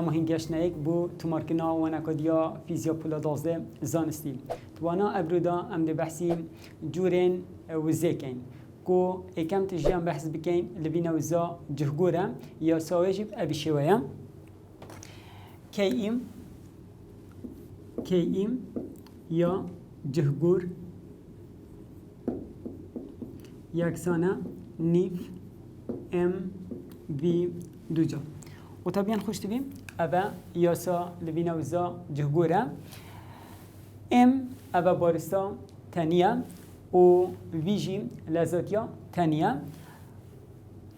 اما هنگش نیک بو تو مارکنا و نکادیا فیزیا پولا دازده زانستی توانا ابرودا ام ده بحثی جورین و زیکین کو اکم تجیان بحث بکین لبینا وزا جهگوره یا سواجب ابی شویه کیم یا جهگور یکسانه نیف ام وی دوجا و طبعا خوش تبیم ابا یاسا لبینا وزا جهگوره ام ابا بارستا تانیه و ویجی لذاتیا تانیه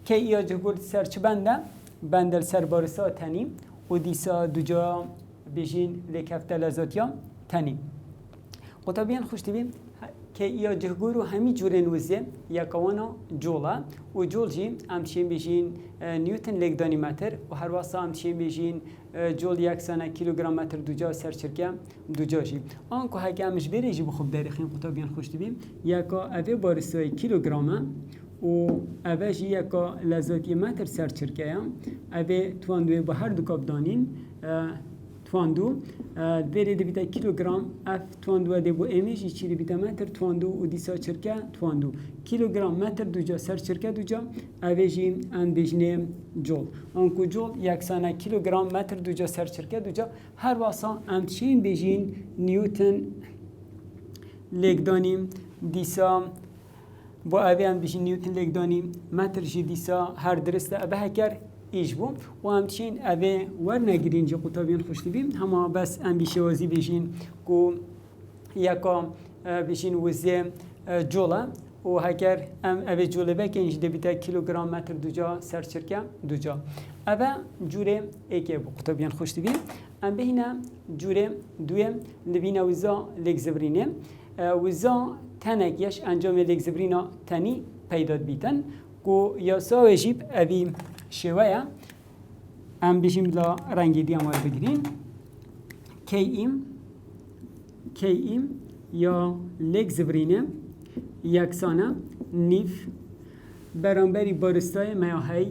که یا جهگور سر چه بندل سر بارستا تانی و دیسا دوجا بیجین لکفت لذاتیا تانی و طبعا خوش تبیم که یا جهگور و همی جورن وزه یا کوانا جولا و جول جی امتشین بیجین نیوتن لگدانی متر و هر واسه امتشین بیجین جول یک سنه کیلوگرم متر دوجا سر چرکه دوجا جی آنکو هکه همش بره جی بخوب دارخین قطابیان خوش تبیم یکا اوه بارستای کیلوگرامه و اوه جی یکا لذاتی متر سر چرکه اوه تواندوه با هر دو کاب دانین تواندو دره ده بیتا کیلوگرم اف تواندو ده بو امیجی چیلی بیتا متر تواندو و دیسا چرکه تواندو کیلوگرم متر دوجا سر چرکه دوجا اویجی ان بیجنه جول آنکو جول یکسانه کیلوگرم متر دوجا سر چرکه دوجا هر واسا امتشین بیجین نیوتن لگدانیم دیسا با اوی هم بیجین نیوتن لگدانیم متر جی دیسا هر درسته اوه هکر ایش بوم و همچین اوه ورنگیرین جا قطابیان خوشتی بیم همه بس انبیشه وازی بیشین که یکا بیشین وزه جوله و هکر اوه جوله بکنیش دبیتا کیلوگرم متر دوجا سرچرکه دوجا اوه جوره ایکه بو قطابیان خوشتی بیم ام بهینه جوره دویم لبینه وزا لگزبرینه وزا تنک یش انجام لگزبرینا تنی پیداد بیتن که یاسا وجیب اوی شویه ام بیشیم لا رنگی دی امار بگیرین کیم یا لگ زبرینه یکسانه نیف برانبری بارستای میاهی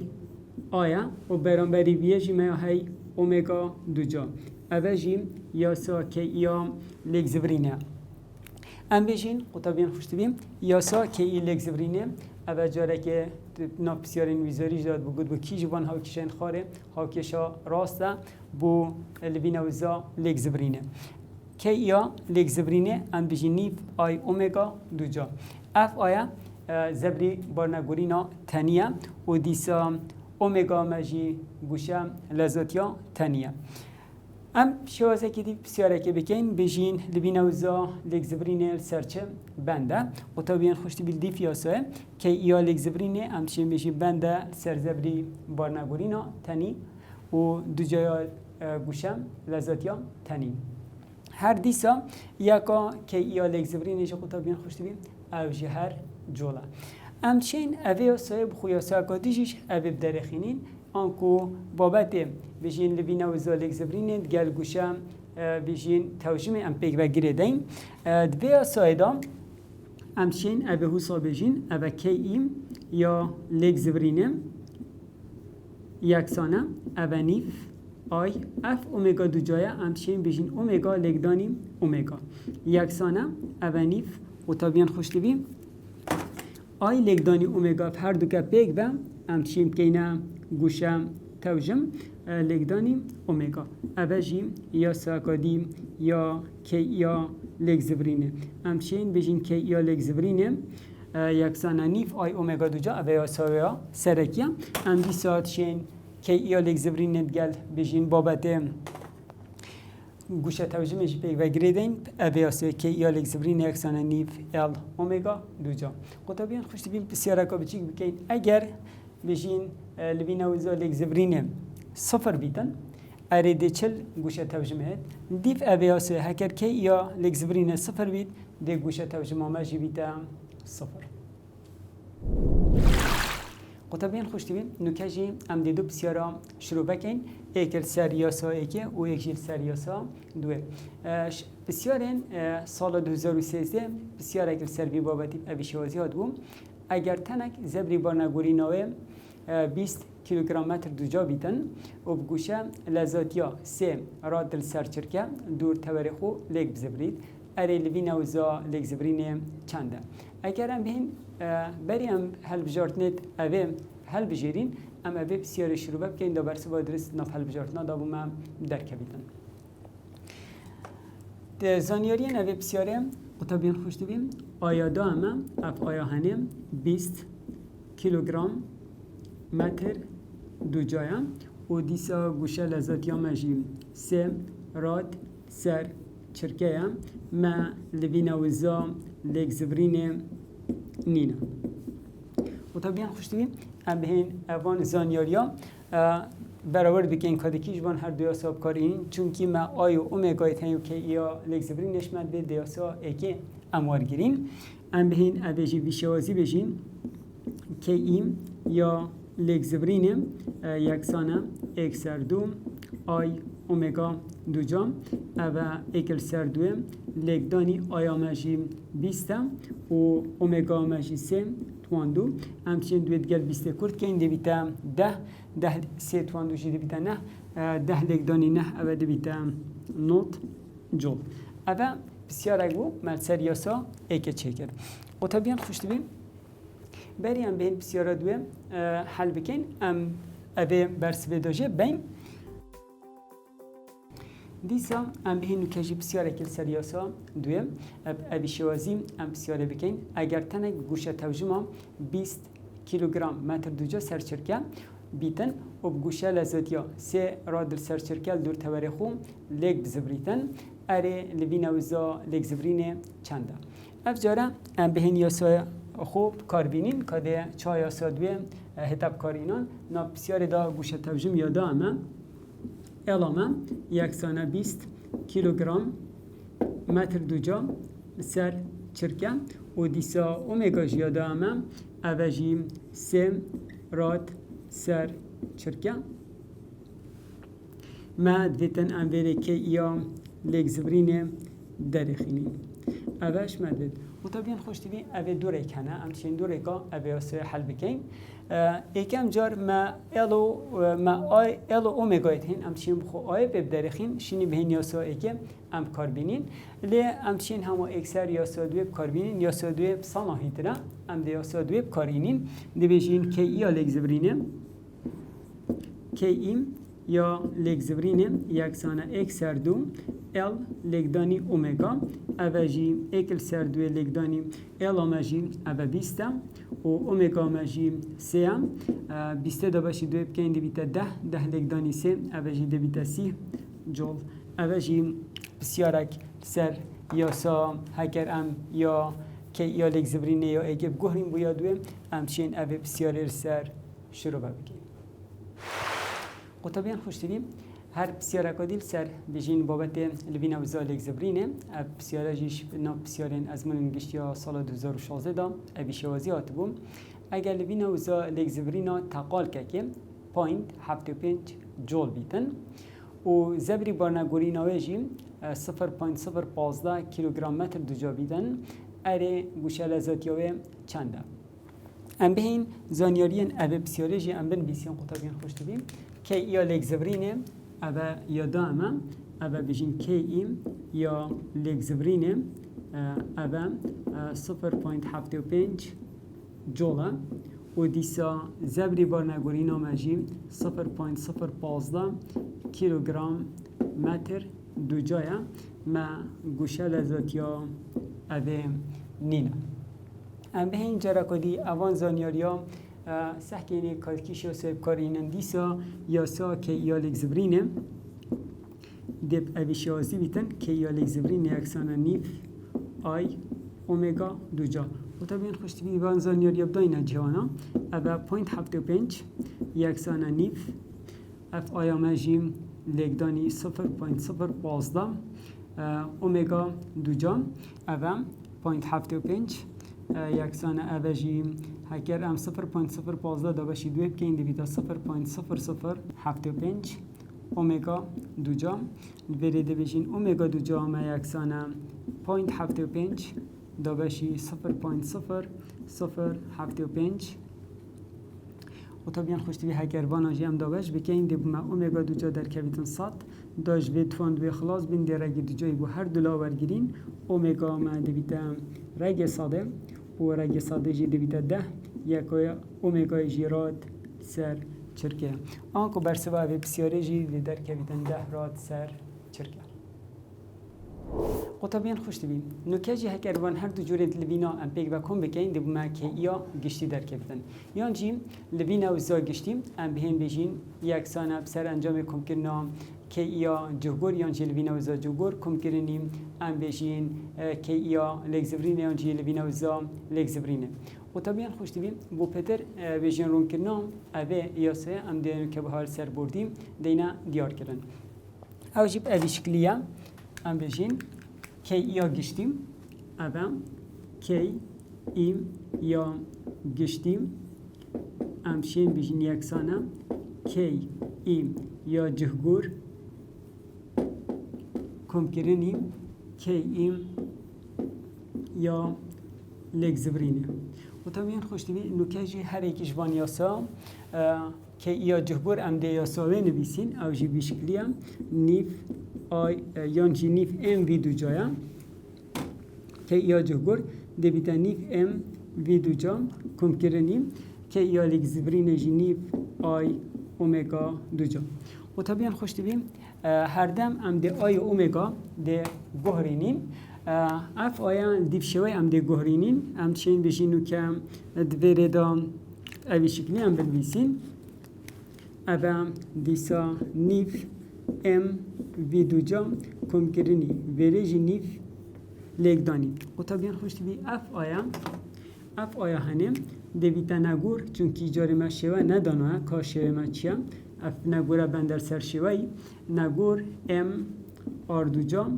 آیا و برانبری ویجی میاهی اومگا دوجا اوجی یاسا کی یا لگ زبرینه ام بیشین قطابیان خوشت بیم یاسا کی لگ زبرینه اوه جاره که ناپسیارین ویزاری داد بگود بو کی جوان ها کشن خاره ها کشا راسته بو لبینه وزا لگزبرینه که یا لگزبرینه ام بیجی نیف آی اومگا دوجا اف آیا زبری بارنگورینا تنیه و دیسا اومگا مجی گوشه لذاتیا تنیه ام شوازه که دی بسیاره که بکن بجین لبینه وزا لگزبرینه سرچه بنده و طبیعا خوشتی بیل دی فیاسه که یا لگزبرینه ام تشین بجی بنده سرزبری بارنگورینا تنی و دو جای گوشم لذاتیا تنی هر دیسا یکا که یا لگزبرینه جا طبیعا خوشتی بیل او جهر جوله ام تشین اوه سایه بخویاسه اکادیجیش اوه بدرخینین آنکو بابت بجین لبینه و زالک زبرینید گل گوشه بجین توجیم ام پیک بگیره دین دویا سایدا امشین اوه حسا بجین اوه کی ایم یا لک زبرینه یکسانه اوه نیف آی اف اومگا دو جایه امشین بجین اومگا لکدانیم اومگا یکسانه اوه نیف و طبیعا خوشتویم آی لکدانی اومگا هر دو که پیک به امشین کینه گوشه توجم لگدانیم اومگا اوجیم یا ساکادیم یا کی یا لگزبرینه همچنین بجین کی یا لگزبرینه یکسانه نیف آی اومگا دوجا اویا ساویا سرکیه ام دی ساعت شین کی یا لگزبرینه گل بجین بابت گوشه توجمش پیک و گریدین اویا ساویا کی یا لگزبرینه یکسانه نیف ال اومگا دوجا قطبیان خوشتی بیم بسیاره که بچیک بکین اگر بجین لبینه وزا لگزبرینه صفر بیتن ارده چل گوشه توجمه هد دیف اویاسه هکر که یا لگزبرینه صفر بیت ده گوشه توجمه مجی بیتا صفر قطبین خوشتی بیم نکجی ام دیدو بسیارا شروع بکن ایکل سریاسا ایکه و ایکل سریاسا دوه بسیارین سال 2013 بسیار ایکل سروی بابتی اویشوازی ها دوم اگر تنک زبری بارنگوری نوه 20 کیلوگرم متر دوجا بیتن و بگوشه لذاتیا 3 را دل سرچرکه دور تورخو لیک بزبرید اری لوی نوزا لیک زبرینه چنده اگر هم بین بری هم هل بجارتنید اوه هل بجیرین اما اوه بسیار شروع بکن دا برسه با درست ناف هل بجارتنا دا بوم درکه بیتن زانیاری اوه بسیاره قطبیان خوشت بیم آیا دا همه اف آیا هنم 20 کیلوگرم متر دو جایم و دیسا گوشه لذاتی ها مجیم 3 راد سر چرکه ما لبین وزا لیک زبرین نینا و تا بیان خوشتی بیم ام بهین اوان زانیاریا برابر بکن کادکیش بان هر دویا ساب کارین چونکی ما آیو اومگای تنیو که یا لیک زبرین نشمد به دیاسا اکی اموار گیرین ام بهین اویجی ویشوازی بجین که ایم یا لیک زبرین یکسانه ایک سر دوم آی اومگا دو جام و ایکل سر دوم لیک دانی آیا مجی 20 و اومگا مجی 3 تواندو همچنین دوید گل 20 کرد که این دویتا 10 3 تواندو جی دویتا نه 10 لیک دانی نه او دویتا نوت جول او بسیار اگو ملسر یاسا ایکه چه کرد و تا بیان خوشت بیم بری هم بین بسیار دوی حل بکن اوه برس بداجه بین دیسا ام بهینو کجی بسیار اکل سریاسا دویم اوی شوازی ام بسیار بکن اگر تنک گوشه توجمه 20 کیلوگرم متر دوجا سرچرکه بیتن و بگوشه لذاتیا 3 رادل سرچرکه دور تورخو لیک بزبریتن اره لبین اوزا لیک زبرینه چنده افجاره ام بهین یاسا خوب کاربینین که چای یاسا دویم هتاب کارینان نا بسیار دا گوشه توجم یادا همه الامه یکسانه 20 کیلوگرم متر دوجا سر چرکه و دیسا اومگا جیاده همه اوجی 3 راد سر چرکه ما دویتن انویره که یا لیک زبرینه درخینی اوش مدد و تا بیان خوش تیوی اوه دوره کنه همچین دوره که اوه اسه حل بکن ایکم جار ما الو اومگایت هین همچین بخو آیه بب درخین شینی بهین یاسا ایکم ام کار بینین لی همچین همه اکثر یاسا دویب کار بینین یاسا دویب صناحی تره ام دی یاسا دویب کارینین دی بیشین که یا لیک زبرینه که ایم یا لیک زبرینه یکسانه ایک سر دو ال لیک دانی اومگا اوجی ایکل سر دو لیک دانی ال آمجی او 20 و اومگا آمجی 3 20 دا باشی دو بکن دی بیتا 10 لیک دانی 3 اوجی دی بیتا 30 جول اوجی بسیارک سر یا سا هکر ام یا که یا لیک زبرینه یا ایگه بگوهرین بویا دویم همچین او بسیاری سر شروع بگیم قطبیان خوش دیدیم هر بسیاره کدیل سر بجین بابت لبین اوزا لیک زبرینه بسیاره جیش نا بسیارین از من گشتیا سال 2016 دا ابی شوازی آت بوم اگر لبین اوزا لیک زبرینه تقال که پوینت 75 جول بیتن و زبری بارنگوری نویجی 0.015 کیلوگرم متر دوجا بیتن اره گوشه لذاتیاوه چنده ام بهین زانیارین اوه بسیاره جی ام بن بیسیان قطبیان خوش دیدیم که یا لیک زبرینه اوه یا دامه اوه بجین که ایم یا لیک زبرینه اوه 0.75 جوله و دیسا زبری بارنگوری نامجی 0.015 کیلوگرم متر دو جایه ما گوشه لذاتیا اوه نینه ام به این جرا کدی اوان زانیاریا سحکینی کارکیش و سیب کارینن دیسا یا سا که یا لیک زبرینه دب اویشازی بیتن که یا لیک زبرینه یکسانه نیف آی اومگا دو جا و تا بین خوشتی بی وان زانیاریا بداینا جوانا اوه 0.75 یکسانه نیف اف آیا مجیم لیک دانی 0.015 اومگا دو جا اوه 0.75 یکسان اوجی هکر ام 0.015 دا باشی دوی بکن دیویتا 0.0075 اومگا دو جا بری دیویشین اومگا دو جا ما یکسان 0.75 دا باشی 0.0075 و تا بیان خوشتی هکر وانا جیم داوش بکین دی بما اومگا دو جا در کویتن صد داش وی توند وی خلاص بین دی رگ دو جایی بو هر دولا ورگیرین اومگا ما دی بیتا رگ صاده و رگ صاده جی دی بیتا 10 یکای اومگا جیرات سر چرکه آنکو برسوا وی بسیاری جی دی در کویتن 10 رات سر چرکه قطبیان خوش تبین نکاجی هکر وان هر دو جورت لبینا ام پیک و کم بکین دی بما که یا گشتی در کفتن یان جیم لبینا و زا گشتیم ام بهین بجین یک سانه بسر انجام کم کرنا که یا جوگور یان جی لبینا و زا جوگور کم کرنیم ام بجین که یا لگزبرینه یان جی لبینا و زا لگزبرینه قطبیان خوش تبین بو پتر بجین رون کرنا اوه یاسه ام دینو که به حال سر بردیم دینا دیار کردن او جیب اوی شکلیه ام بجین کی یا گشتیم اوام کی ایم یا گشتیم امشین بیشین یکسانه کی ایم یا جهگور کم کرنیم کی ایم یا لگزبرینه و طبعا خوش دیوی نکجی هر یکیش وان یاسا کی یا جهگور ام دی یاساوه نویسین او جی بیشکلیه نیف یانجی نیف ام وی دو جایا که یا جهگور دی بیتا نیف ام وی دو جا کم کرنیم که یا لگزبرین جی نیف آی اومگا دو جا و طبعا خوش تبیم هر دم ام دی آی اومگا دی گهرینین اف آیا دیف شوی ام دی گهرینین ام چین بشینو که دویره دا اوی شکلی ام بنویسین اوه دیسا نیف ام وی دو جا کم کرنی ویرجی نیف لگدانی و طبعا خوش تبی اف آیا هنم دویتا نگور چونکی جاری ما شوه ندانوه که شوه ما چیه اف نگوره بندر سر شوهی نگور ام آر دو جا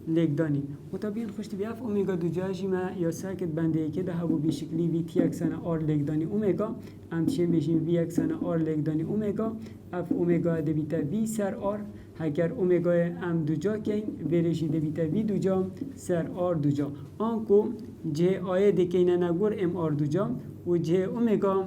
لگدانی و طبعا خوش تبی اف اومگا دو جا جی ما یا ساکت بنده که ده هبو بیشکلی وی تی اکسانه آر لگدانی اومگا همچین بشین وی اکسانه آر لگدانی اومگا اف اومگا دویتا وی سر آر اگر اومگا ام دو جا کن ویرشی دویتا وی دو جا سر آر دو جا آنکو جه آیه دکینه نگور ام آر دو جا و جه اومگا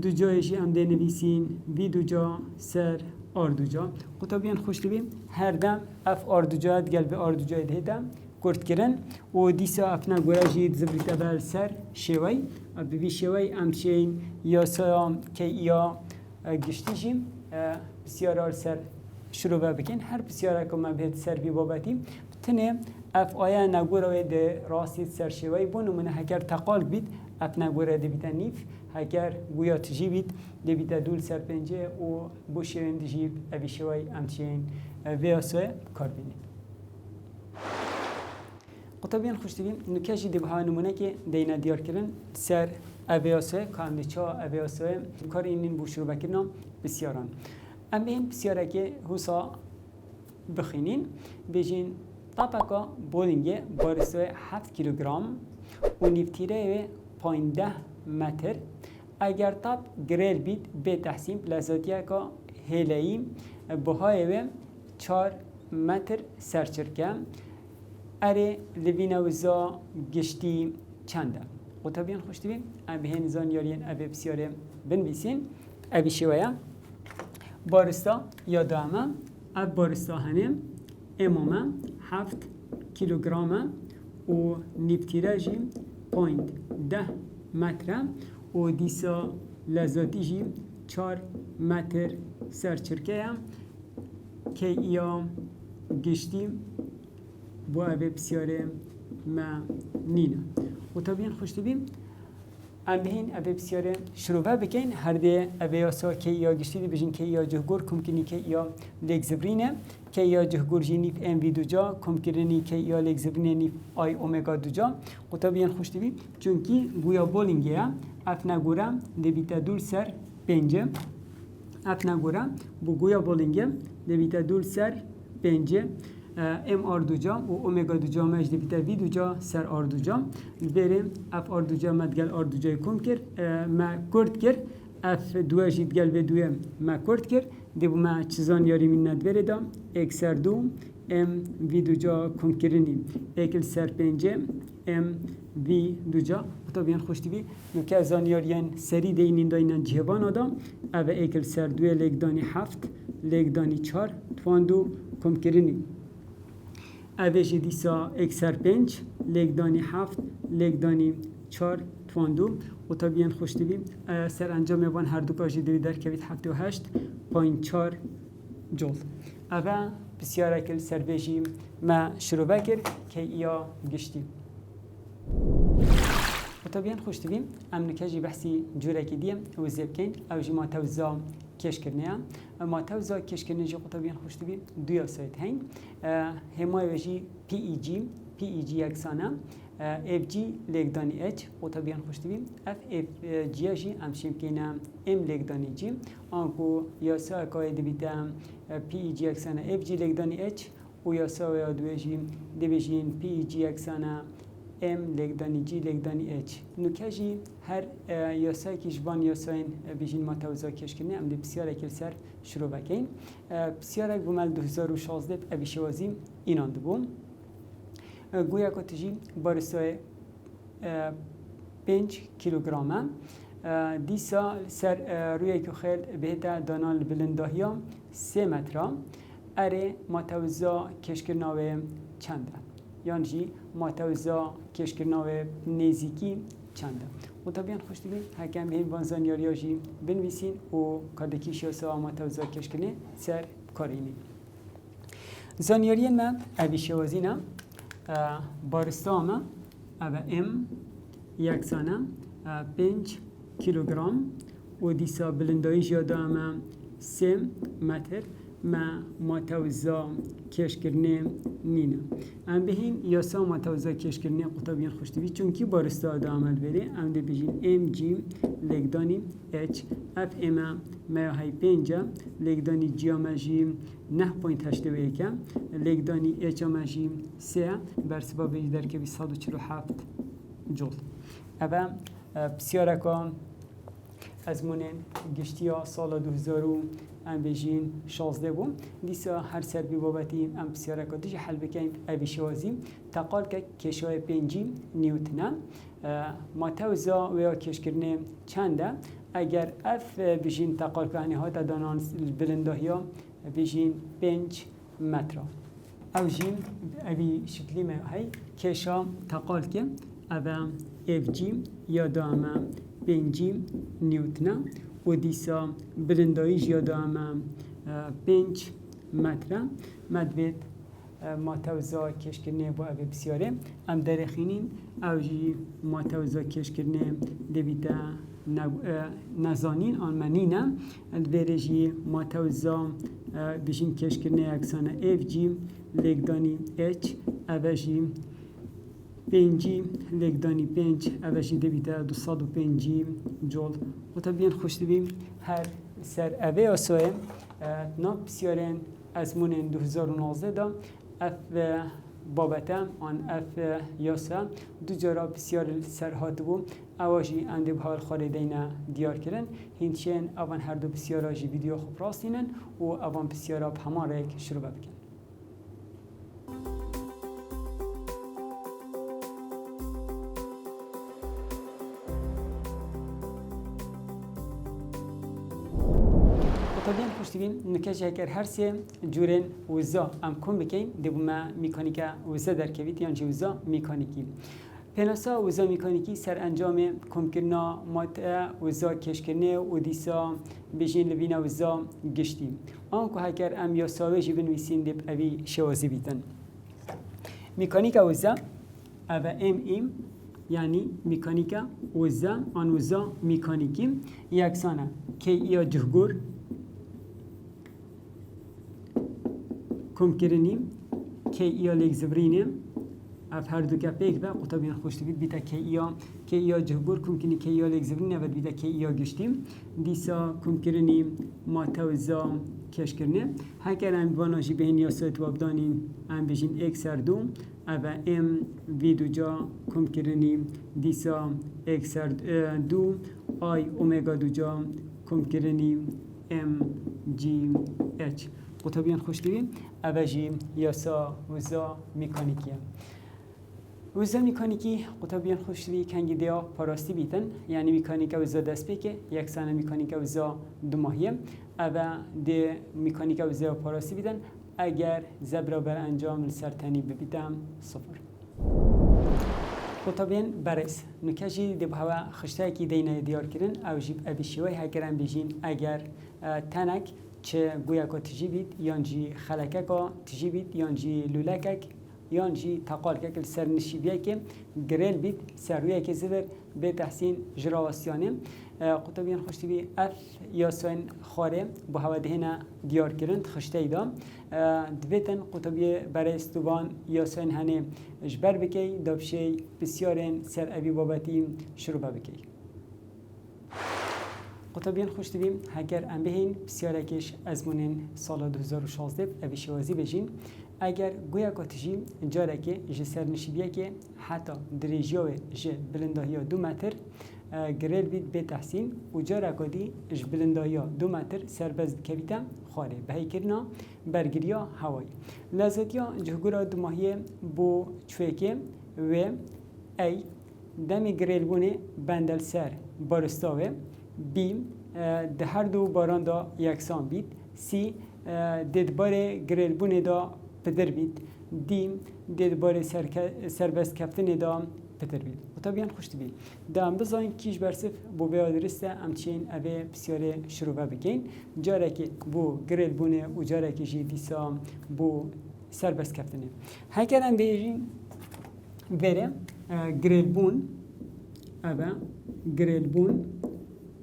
دو جایشی ام ده نویسین وی دو جا سر آر دو جا قطبیان خوش بیم هر دم اف آر دو جا گل به آر دو جا دهدم کرد کرن و دیسا اف نگوره جید زبریتا بر سر شوی بی شوی ام چین یا سام که یا گشتی جیم بسیار سر شروع بکن هر بسیاره که ما بهت سر بی بابتیم تنه اف آیا نگوره ده راستی سر شوی بونو من هکر تقال بید اف نگوره ده بیتا نیف هکر گویا تجی بید ده بیتا دول سر پنجه و بو شوین دجیب اوی شوی امچین ویاسوی کار بینید قطبیان خوش دیبیم نکشی ده بها نمونه که دینا دیار کرن سر اویاسوی کامده چا اویاسوی کار اینین بو شروع بکنم بسیاران ام بین بسیاره که حسا بخینین بجین طبقه بولینگه بارستوی 7 کیلوگرم و نیفتیره 15 متر اگر طب گریل بید به تحسین پلازاتیه که هیلهی بهای 4 متر سرچرکه اره لبینوزا گشتی چنده و طبیعا خوش دیبیم ام بین زانیارین ابی بسیاره بنویسین ابی شویه بارستا یا دامه اب بارستا هنم امامه 7 کیلوگرامه و نیفتیراجی 10 متره و دیسا لذاتی جی 4 متر سرچرکه که ایا گشتی با اوه بسیاره ما نینه و طبیعا خوش بیم ام بهین اوه بسیاره شروع بکن هر ده اوه یاسا که یا گشتی دی بجین که یا جهگور کم کنی که یا لگزبرینه که یا جهگور جی نیف ام وی دو جا کم کرنی که یا لگزبرینه نیف آی اومگا دو جا و طبیعا خوش بیم چونکی گویا بولینگه اف نگوره ده بیتا دول سر پنجه اف نگوره بو گویا بولینگه ده بیتا دول سر پنجه ام آر دو جا و اومگا دو جا مجد بیتا وی دو جا سر آر دو جا بریم اف آر دو جا مدگل آر دو جای کم کرد ما کرد کرد اف دو جید گل به دوی ما کرد کرد دیو ما چیزان یاری من ندوره دام ایک سر دو ام وی دو جا کم کردیم ایکل سر پنجه ام وی دو جا قطبیان خوش تبی نوکه زانیاریان سری دینین داینن جهبان آدم او ایکل سر دوی لگدانی 7 لگدانی 4 توان دو کم کرنی اوش دیسا اکسر 5 لگدانی 7 لگدانی 4 توان دو قطبیان خوش تبی سر انجام وان هر دو کاجی دوی در کوید 78.4 جول اوه بسیار اکل سر بیجی ما شروع بکر که ایا گشتی طبعاً خوش تبیم ام نکجی بحثی جوره کی دیم او زیب کن او جی ما توزا کش کرنیا ما توزا کش کرنیا جی طبعاً خوش تبیم دویا سایت هین همای وجی پی ای جی یکسانه اف جی لگدانی اچ و طبعاً خوش تبیم اف جی جی امشیم کنه ام لگدانی جی آنکو یا سا کای دبیته پی ای جی یکسانه اف جی لگدانی اچ و یا سا و یا دویجی دبیجین پی ای جی یکسانه ام لگدانی جی لگدانی اچ نکجی هر یاسای کشبان یاساین بیشین ما توزا کش کنه ام دی بسیار اکل سر شروع بکن بسیار اک بومل 2016 ابیشوازیم اینان دبوم گویا کتجی بارستای 5 کیلوگرامه دیسا سر روی که خیل بهتا دانال بلنداهیا 3 متر اره ما توزا کش کنه چنده یعنی جی ما توزا کش کرناوه نزیکی چنده و طبعاً خوش دیبین حکم به این وانزانیاریا جی بنویسین و کادکی شیاسا ما توزا کش کرنه سر کارینی زانیارین ما اوی شوازینا بارستا ما او ام یکسانه 5 کیلوگرام و دیسا بلندایی جادا ما 3 متر ما توزا کش کرنه نینه ام بهین یاسا ما توزا کش کرنه قطبیان خوشتوی چونکی بارستا دا عمل بره ام ده بجین ام جی لگدانی اچ اف ام ما های 5 لگدانی جی آمجی 9.81 لگدانی اچ آمجی 3 برسبا بیج در که 147 جول اوه بسیاره که از مونن گشتی ها سال 2000 ام بیجین 16 بوم دیسا هر سر بی بابتی ام بسیاره که دیجا حل بکنیم اوی شوازیم تقال که کشای 5 نیوتنه ما توزا ویا کش کرنه چنده اگر اف بیجین تقال که هنی تا دانان بلندهی ها بیجین 5 متر او جیم اوی شکلی ما هی کشا تقال که اوه اف جیم یا دامه 5 نیوتنه و دیسا بلنداییش یادا هم 5 متر مدوید ما توزا کش کرنه با اوی بسیاره ام درخینین او جی ما توزا کش کرنه دویده نزانین آنمنینه البرجی ما توزا بیشین کش کرنه اکسانه اف جی لگدانی اچ او جی 5 لگدانی 5 اوشی دویده 205 جول و طبعاً خوش دویم هر سر اوه آسوه ناب بسیارن از مونن 2019 دا اف بابته آن اف یاسا دو جارا بسیار سرهات بو اواجی انده به حال خاردین دیار کرن هینچین اوان هر دو بسیارا جی ویدیو خوب راستینن و اوان بسیارا هماره که شروع بکن طبعاً خوشتیم نکاش هکر هر سه جورن وزا ام کم بکن دبوم میکانیکا وزا در کویت یعنی وزا میکانیکی پناسا وزا میکانیکی سر انجام کم کرنا مات وزا کش کرنه و دیسا بیشین لبینا وزا گشتیم آنکو هکر ام یا ساویجی بنویسین دب اوی شوازی بیتن میکانیکا وزا او ام یعنی میکانیکا وزا آن وزا میکانیکی یکسانه که یا جهگور کم کرنیم که ایا لگزبرینه اف هر دو که پیک با قطبیان خوشتوید بیتا که ایا جهگور کم کنی که ایا لگزبرینه و بیتا که ایا گشتیم دیسا کم کرنیم ما توزا کش کرنه هکر ام باناشی بهین یا سایت وابدانیم ام بشین ایک سر دوم او ام وی دو جا کم کرنیم دیسا ایک سر دو آی اومگا دو جا کم کرنیم ام جی اچ قطبیان خوش دیویم اوجی یاسا وزا میکانیکیه وزا میکانیکی قطبیان خوشتری کنگی دیا پاراستی بیتن یعنی میکانیک وزا دست بکه یکسانه میکانیک وزا دماهیه اوه ده میکانیک وزا پاراستی بیتن اگر زبرا بر انجام سرطانی ببیتم صفر. قطبیان برس نکجی دب هوا خشته کی دینه دیار کردن او جیب ابیشوی هکران بیجین اگر تنک چه گویا که تجیبید یانجی خلکه که تجیبید یانجی لولکک یانجی تقال که کل سر نشیبیه که گریل بید سرویه که زبر به تحسین جراواسیانه قطبیان خوشتی بی اف یاسوین خاره با هوا دهنه دیار کردن خشته ایدام دویتن قطبی برای استوان یاسوین هنه جبر بکی دابشه بسیارن سر ابی بابتی شروع بکی. قطبیان خوشتی بیم هگر ام بهین بسیاره کش ازمونین سال 2016 ابی شوازی بجین اگر گویا کاتجی جاره که جسر نشیبیه که حتی دریجیوه جه بلندهی 2 متر گریل بید به تحسین و جاره کدی جه بلندهی 2 متر سربز کبیتا خاره به هی کرنا برگریا هوایی لازدیا جهگورا دماهی بو چویکه و ای دمی گریل بونه بندل سر بارستاوه بیم ده هر دو باران دا یکسان بید سی ددباره گریل بونه دا پدر بید دیم ددباره سربست کفتن دا پدر بید و طبیعا خوشت بید دام بزاین کیش برسف بو بیادرسته امچین اوه بسیاره شروع بگین جاره که بو گریل بونه و جاره که جی دیسا بو سربست کفتنه هکر هم بیجین وره گریل بون اوه گریل بون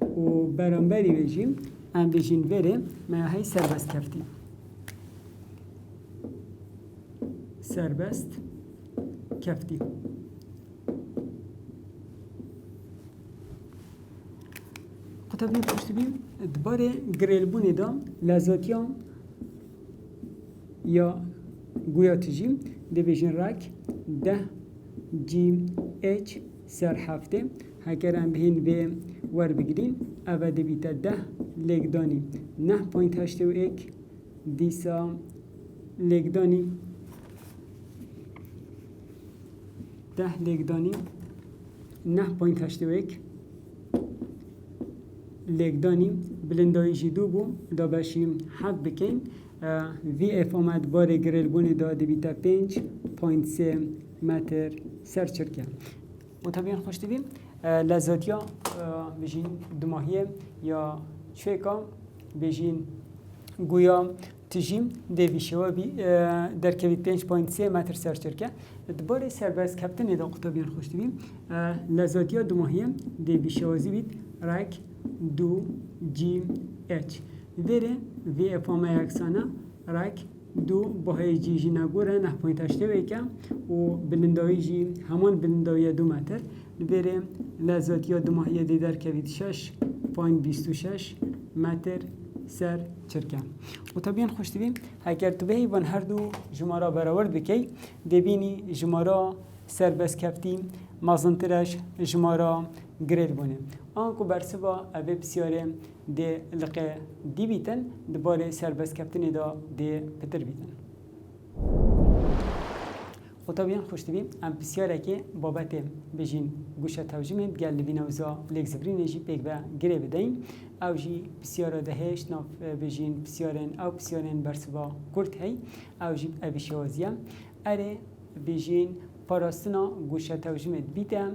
و برانبری بیجیم ام بیجین وره ما های سربست کفتی سربست کفتی قطبی پشت بیم دباره گریل بونی دا لازاتیان یا گویا تجیم ده بیجین رک 10 جیم اچ سر هفته هکر ام بهین به ور بگیرین اوه ده بیتا 10 لگدانی 9.81 دیسا لگدانی 10 لگدانی 9.81 لگدانی بلندایی جدو بو دا باشیم حد بکن وی اف آمد بار گریل بونی دا بیتا 5.3 متر سر چرکه و طبیعا خوشتی بیم لذاتیا بجین دماهیه یا چویکا بجین گویا تجیم دویشوا در کوید 5.3 متر سر چرکه دباره سرباز کپتن دا قطبیان خوشتی بیم لذاتیا دماهیه دویشوازی بید رک 2 جیم اچ وره وی افامه یکسانه رک 2 باهای جی جی نگوره 9.8 ویکه و بلندایی جی همان بلندایی 2 متر وره لذاتیا دماهیه دی در کوید 6.26 متر سر چرکن و طبیعا خوشتی بیم اگر تو بهی بان هر دو جمارا برآورد بکی دبینی جمارا سربست کفتی مازنترش جمارا گریل بونه آنکو برسوا اوه بسیاره ده لقه دی بیتن دباره سربست کفتنی دا ده پتر بیتن و طبیعا خوشتی بیم ام بسیاره که بابت بجین گوشه توجیمه گل لبین اوزا لگزبری نجی پیک با گره بدهیم او جی بسیاره دهش ناف بجین بسیارن او بسیارن برسوا کرد هی او جی ابیشوازیم اره بجین پاراستنا گوشه توجیمه بیتم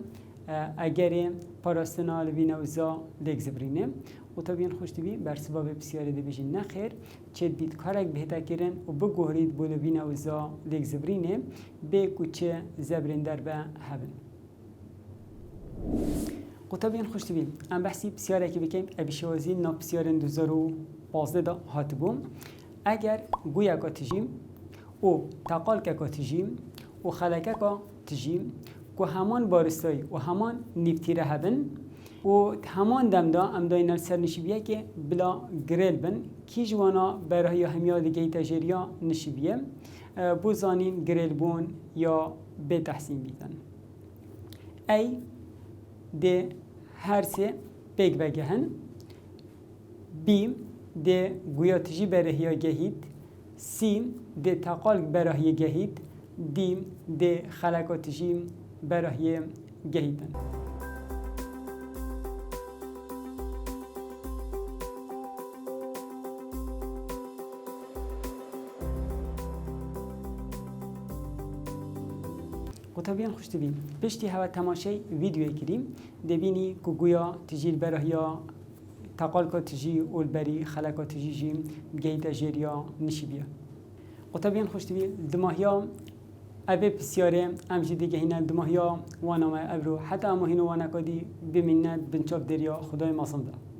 اگر پاراستنا لبین اوزا لگزبرینه و طبیعا خوشتی بی بر سبب بسیاری دی بجین نخیر چید بید کارک بهتا کرن و بگوهرید بولوین اوزا لگزبرینه به کوچه زبرین در به هبن و طبیعا خوشتی بی ام بحثی بسیاری که بکیم ابیشوازی نا بسیارن 2015 دا هات بوم اگر گویا که تجیم و تقال که تجیم و خلکه که تجیم که همان بارستایی و همان نیفتیره هبن و همان دمدا ام داینال سرنشیبیه که بلا گریل بن کی جوانا برای همیا دیگه تجریا نشیبیه بوزانین گریل بون یا به تحسین بیتن ای ده هر سه بیگ بگهن بیم ده گویاتجی برای گهید سیم ده تقال برای گهید دیم ده خلقاتجی برای گهیدن. قطبیان خوش دوین پشتی هوا تماشای ویدیوی کریم دبینی که گویا تجیل برای تقال که تجی اولبری خلق تجی جیم گیت جریا نشی بیا. قطبیان خوش دوین دماهیا أبي بسيارة أمشي دي هنا دماهيا وانا ما أبرو حتى أمو هنا وانا كدي بمنات بنشاف دريا خدای ما صنده.